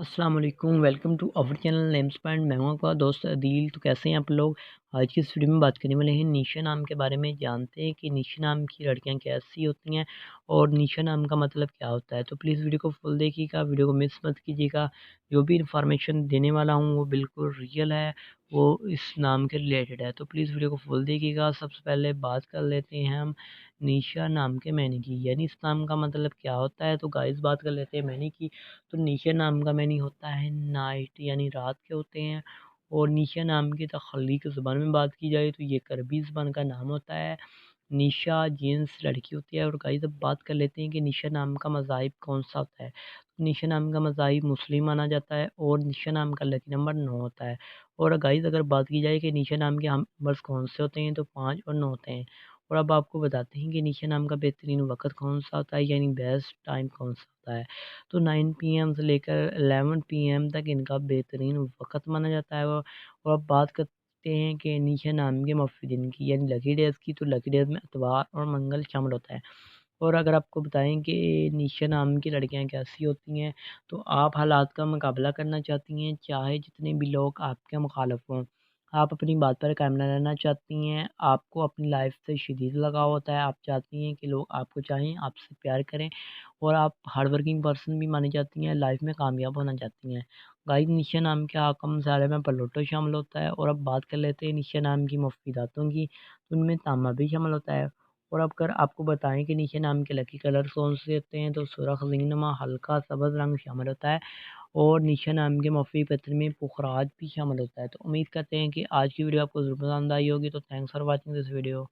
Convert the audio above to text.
अस्सलाम वालेकुम, welcome to our channel names point. मैं हूं आपका दोस्त अदील। तो कैसे हैं आप लोग? आज की इस वीडियो में बात करने वाले हैं निशा नाम के बारे में। जानते हैं कि निशा नाम की लड़कियां कैसी होती हैं और निशा नाम का मतलब क्या होता है। तो प्लीज़ वीडियो को फुल देखिएगा, वीडियो को मिस मत कीजिएगा। जो भी इंफॉर्मेशन देने वाला हूँ वो बिल्कुल रियल है, वो इस नाम के रिलेटेड है। तो प्लीज़ वीडियो को फुल देखिएगा। सबसे पहले बात कर लेते हैं हम निशा नाम के मैनी की, यानी इस नाम का मतलब क्या होता है। तो गाइस बात कर लेते हैं मैनी की। तो निशा नाम का मैनी होता है नाइट, यानी रात के होते हैं। और निशा नाम की तख्लीक ज़ुबान में बात की जाए तो ये करबी ज़ुबान का नाम होता है। निशा जीन्स लड़की होती है। और गाइस अब बात कर लेते हैं कि निशा नाम का मज़ाहिब कौन सा होता है। निशा नाम का मज़ाहिब मुस्लिम माना जाता है और निशा नाम का लकी नंबर 9 होता है। और गाइस अगर बात की जाए कि निशा नाम के हम नंबर्स कौन से होते हैं, तो 5 और 9 होते हैं। और अब आपको बताते हैं कि निशा नाम का बेहतरीन वक़्त कौन सा होता है, यानी बेस्ट टाइम कौन सा होता है। तो 9 पीएम से लेकर 11 पीएम तक इनका बेहतरीन वक़्त माना जाता है। और अब बात करते हैं कि निशा नाम के मफ़ी दिन की, यानी लकी डेज़ की। तो लकी डेज़ में इतवार और मंगल शामिल होता है। और अगर आपको बताएँ कि निशा नाम की लड़कियाँ कैसी होती हैं, तो आप हालात का मुकाबला करना चाहती हैं, चाहे जितने भी लोग आपके मुखालिफ हों। आप अपनी बात पर कायम ना रहना चाहती हैं, आपको अपनी लाइफ़ से शदीद लगाव होता है, आप चाहती हैं कि लोग आपको चाहें, आपसे प्यार करें। और आप हार्ड वर्किंग पर्सन भी मानी जाती हैं, लाइफ़ में कामयाब होना चाहती हैं। गाइस निशा नाम के आकम मसाले में पलोटो शामिल होता है। और अब बात कर लेते हैं निशा नाम की मुफ़ीदातों की, तो उनमें तांबा भी शामिल होता है। और अब अगर आपको बताएँ कि निशा नाम के लकी कलर्स कौन से होते हैं, तो सुर्ख़ ज़ीनुमा हल्का सब्ज़ रंग शामिल होता है। और निशा नाम के मफ़ी पत्र में पुखराज भी शामिल होता है। तो उम्मीद करते हैं कि आज की वीडियो आपको ज़रूर पसंद आई होगी। तो thanks for watching this video.